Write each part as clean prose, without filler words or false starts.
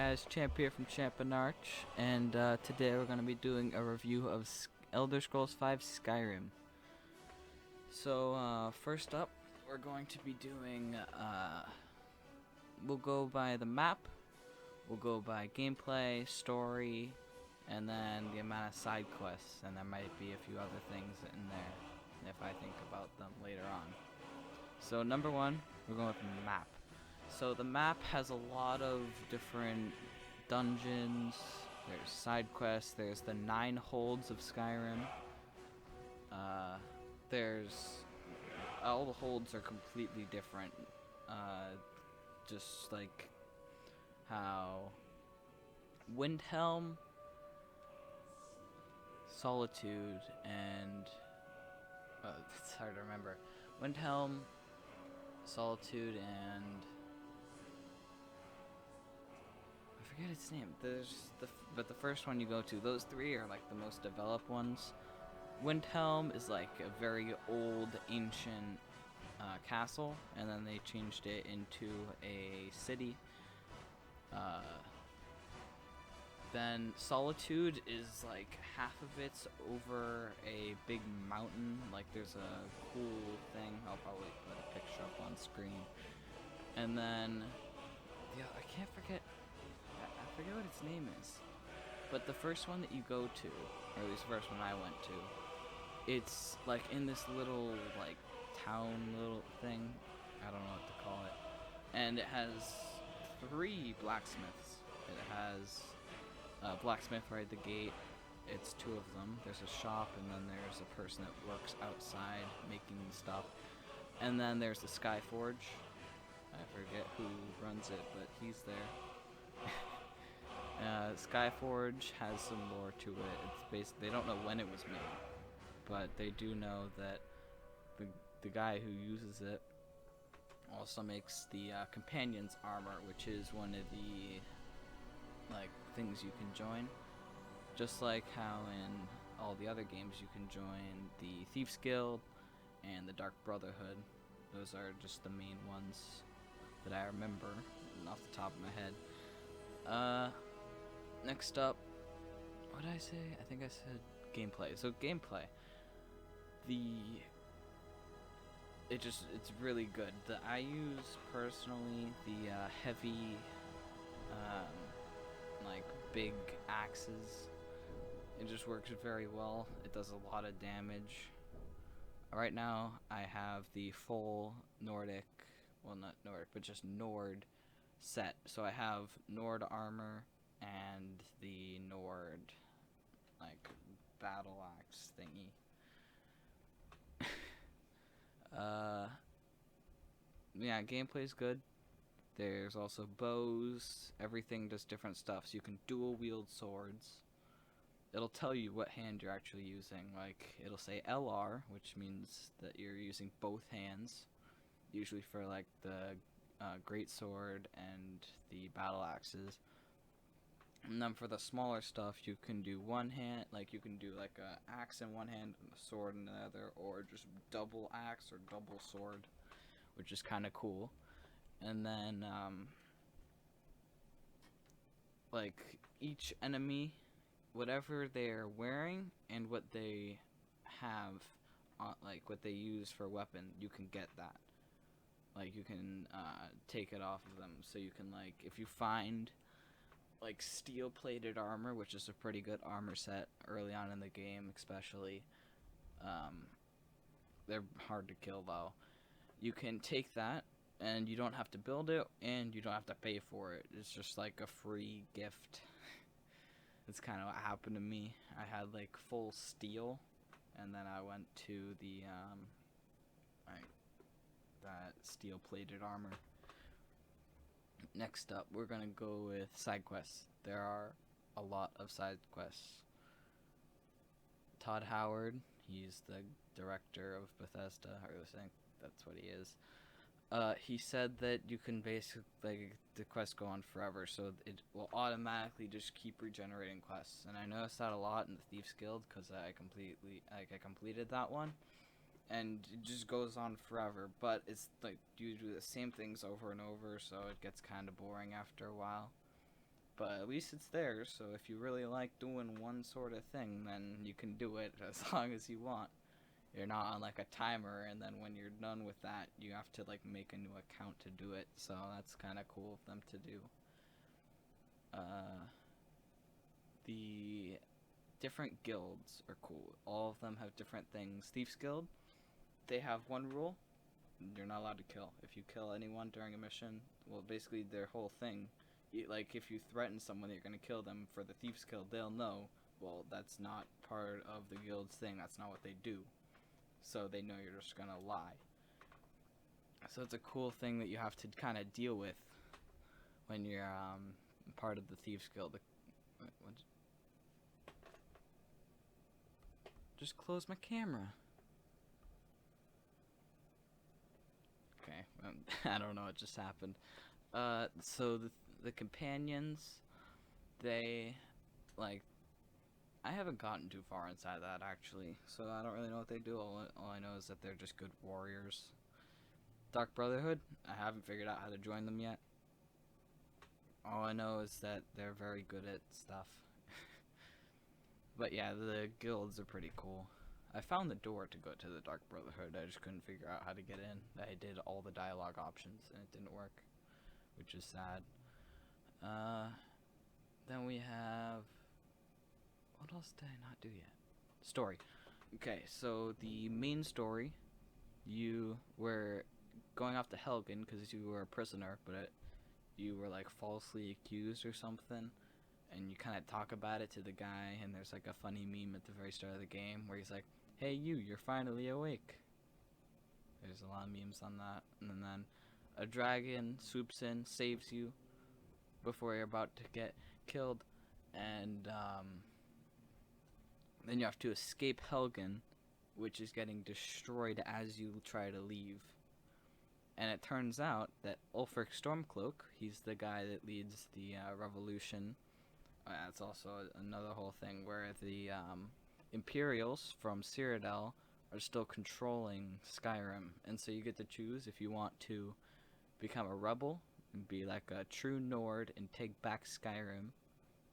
guys, Champ here from Champ and Arch, and today we're going to be doing a review of Elder Scrolls V Skyrim. So, first up, we're going to be doing, we'll go by the map, we'll go by gameplay, story, and then the amount of side quests, and there might be a few other things in there if I think about them later on. So, number one, we're going with the map. So the map has a lot of different dungeons, there's side quests, there's the 9 holds of Skyrim. There's all the holds are completely different. Just like how Windhelm, Solitude, and it's hard to remember. Windhelm, Solitude, and I forget its name. But the first one you go to, those 3 are like the most developed ones. Windhelm is like a very old, ancient castle, and then they changed it into a city. Then Solitude is like half of it's over a big mountain. Like there's a cool thing. I'll probably put a picture up on screen. And then I can't forget. I forget what its name is, but the first one that you go to, or at least the first one I went to, it's like in this little like town little thing. I don't know what to call it, and it has 3 blacksmiths. It has a blacksmith right at the gate. It's 2 of them. There's a shop, and then there's a person that works outside making stuff, and then there's the Skyforge. I forget who runs it, but he's there. Skyforge has some lore to it. It's they don't know when it was made, but they do know that the guy who uses it also makes the companion's armor, which is one of the like things you can join. Just like how in all the other games you can join the Thieves Guild and the Dark Brotherhood. Those are just the main ones that I remember off the top of my head. Next up, what did I say? I think I said gameplay. So gameplay, it's really good. I use personally the heavy, like big axes. It just works very well. It does a lot of damage. Right now, I have the full Nordic, well not Nordic, but just Nord set. So I have Nord armor and the Nord like battle axe thingy. Yeah, gameplay's good. There's also bows. Everything does different stuff. So you can dual wield swords. It'll tell you what hand you're actually using. Like it'll say LR, which means that you're using both hands. Usually for like the great sword and the battle axes. And then for the smaller stuff, you can do one hand, like you can do like a axe in one hand and a sword in the other, or just double axe or double sword, which is kind of cool. And then like each enemy, whatever they're wearing and what they have, like what they use for weapon, you can get that. Like you can take it off of them, so you can like if you find like steel plated armor, which is a pretty good armor set early on in the game, especially. They're hard to kill though. You can take that and you don't have to build it and you don't have to pay for it. It's just like a free gift. That's kind of what happened to me. I had like full steel, and then I went to the that steel plated armor. Next up, we're gonna go with side quests. There are a lot of side quests. Todd Howard, he's the director of Bethesda, or I think that's what he is. He said that you can basically, like, the quests go on forever, so it will automatically just keep regenerating quests. And I noticed that a lot in the Thieves Guild, because I completed that one. And it just goes on forever, but it's like you do the same things over and over, so it gets kind of boring after a while. But at least it's there, so if you really like doing one sort of thing, then you can do it as long as you want. You're not on like a timer, and then when you're done with that, you have to like make a new account to do it. So that's kind of cool of them to do. The different guilds are cool. All of them have different things. Thieves Guild, they have one rule: you're not allowed to kill. If you kill anyone during a mission, well, basically their whole thing, like if you threaten someone that you're gonna kill them for the Thieves Guild, they'll know. Well, that's not part of the guild's thing. That's not what they do. So they know you're just gonna lie. So it's a cool thing that you have to kind of deal with when you're part of the Thieves Guild. Just close my camera. Okay, I don't know what just happened. So the companions, they, like, I haven't gotten too far inside that actually, so I don't really know what they do. All I know is that they're just good warriors. Dark Brotherhood, I haven't figured out how to join them yet. All I know is that they're very good at stuff. But yeah, the guilds are pretty cool. I found the door to go to the Dark Brotherhood, I just couldn't figure out how to get in. I did all the dialogue options and it didn't work, which is sad. Then we have... what else did I not do yet? Story. Okay, so the main story, you were going off to Helgen because you were a prisoner, but you were like falsely accused or something, and you kind of talk about it to the guy, and there's like a funny meme at the very start of the game where he's like, "Hey you're finally awake." There's a lot of memes on that. And then a dragon swoops in, saves you before you're about to get killed, and then you have to escape Helgen, which is getting destroyed as you try to leave. And it turns out that Ulfric Stormcloak, he's the guy that leads the revolution. That's also another whole thing where the Imperials from Cyrodiil are still controlling Skyrim. And so you get to choose if you want to become a rebel and be like a true Nord and take back Skyrim,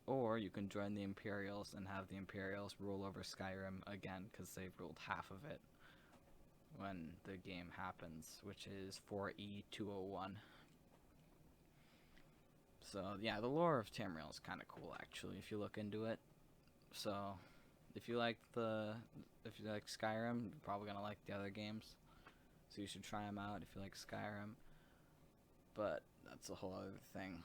or you can join the Imperials and have the Imperials rule over Skyrim again, because they've ruled half of it when the game happens, which is 4E201. So yeah, the lore of Tamriel is kind of cool actually if you look into it. So if you like Skyrim, you're probably gonna like the other games. So you should try them out if you like Skyrim. But that's a whole other thing.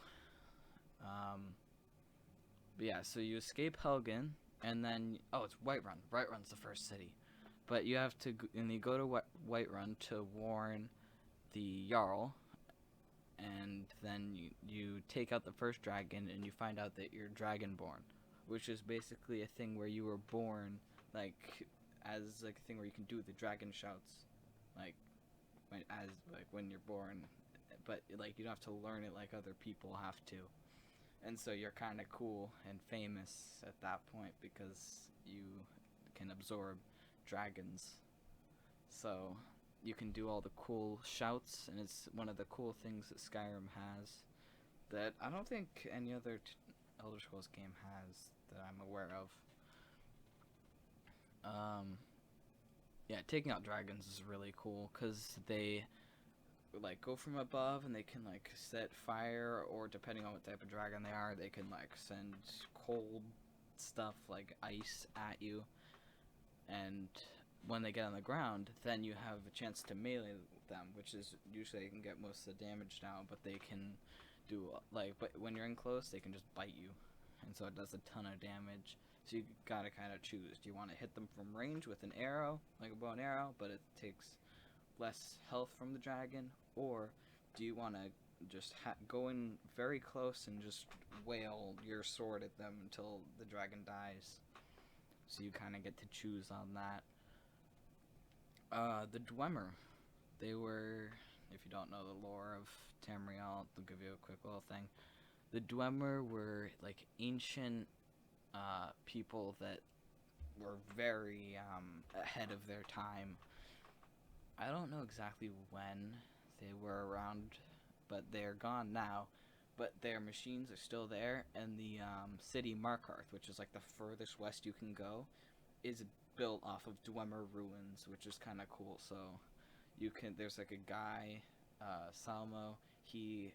But yeah, so you escape Helgen, and then it's Whiterun. Whiterun's the first city, but you have to and you go to Whiterun to warn the Jarl, and then you take out the first dragon, and you find out that you're Dragonborn, which is basically a thing where you were born as like a thing where you can do the dragon shouts, when you're born, but like you don't have to learn it like other people have to. And so you're kind of cool and famous at that point because you can absorb dragons. So you can do all the cool shouts, and it's one of the cool things that Skyrim has that I don't think any other Elder Scrolls game has that I'm aware of. Yeah, taking out dragons is really cool because they like go from above and they can like set fire, or depending on what type of dragon they are, they can like send cold stuff like ice at you. And when they get on the ground, then you have a chance to melee them, which is usually they can get most of the damage down, but they can do but when you're in close, they can just bite you, and so it does a ton of damage. So you gotta kind of choose: do you want to hit them from range with an arrow, like a bow and arrow, but it takes less health from the dragon, or do you want to just go in very close and just wail your sword at them until the dragon dies? So you kind of get to choose on that. The Dwemer, they were, if you don't know the lore of Tamriel, I'll give you a quick little thing. The Dwemer were like ancient people that were very ahead of their time. I don't know exactly when they were around, but they're gone now. but their machines are still there, and the city Markarth, which is like the furthest west you can go, is built off of Dwemer ruins, which is kind of cool. So there's like a guy, Salmo, he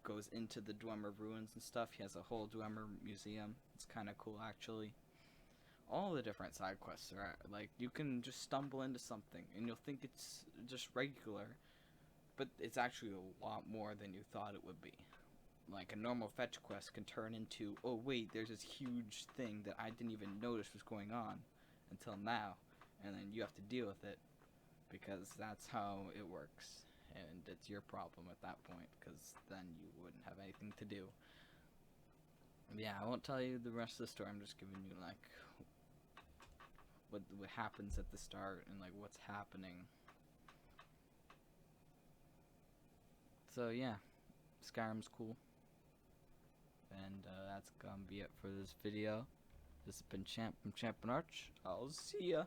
goes into the Dwemer ruins and stuff. He has a whole Dwemer museum. It's kind of cool, actually. All the different side quests are like, you can just stumble into something and you'll think it's just regular, but it's actually a lot more than you thought it would be. Like a normal fetch quest can turn into, oh wait, there's this huge thing that I didn't even notice was going on until now, and then you have to deal with it because that's how it works, and it's your problem at that point because then you wouldn't have anything to do. Yeah, I won't tell you the rest of the story. I'm just giving you like what happens at the start and like what's happening. So yeah, Skyrim's cool, and that's gonna be it for this video. This has been Champ from Champ and Arch. I'll see ya.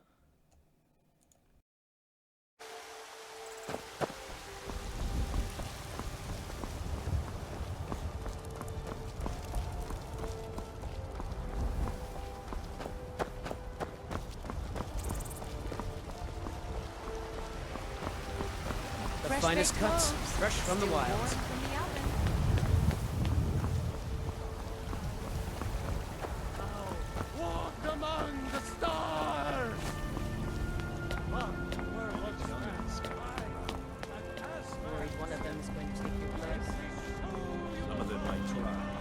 The finest cuts, fresh from the wilds. Walk among the stars! Worried one of them is going to take your place. Some of them might try.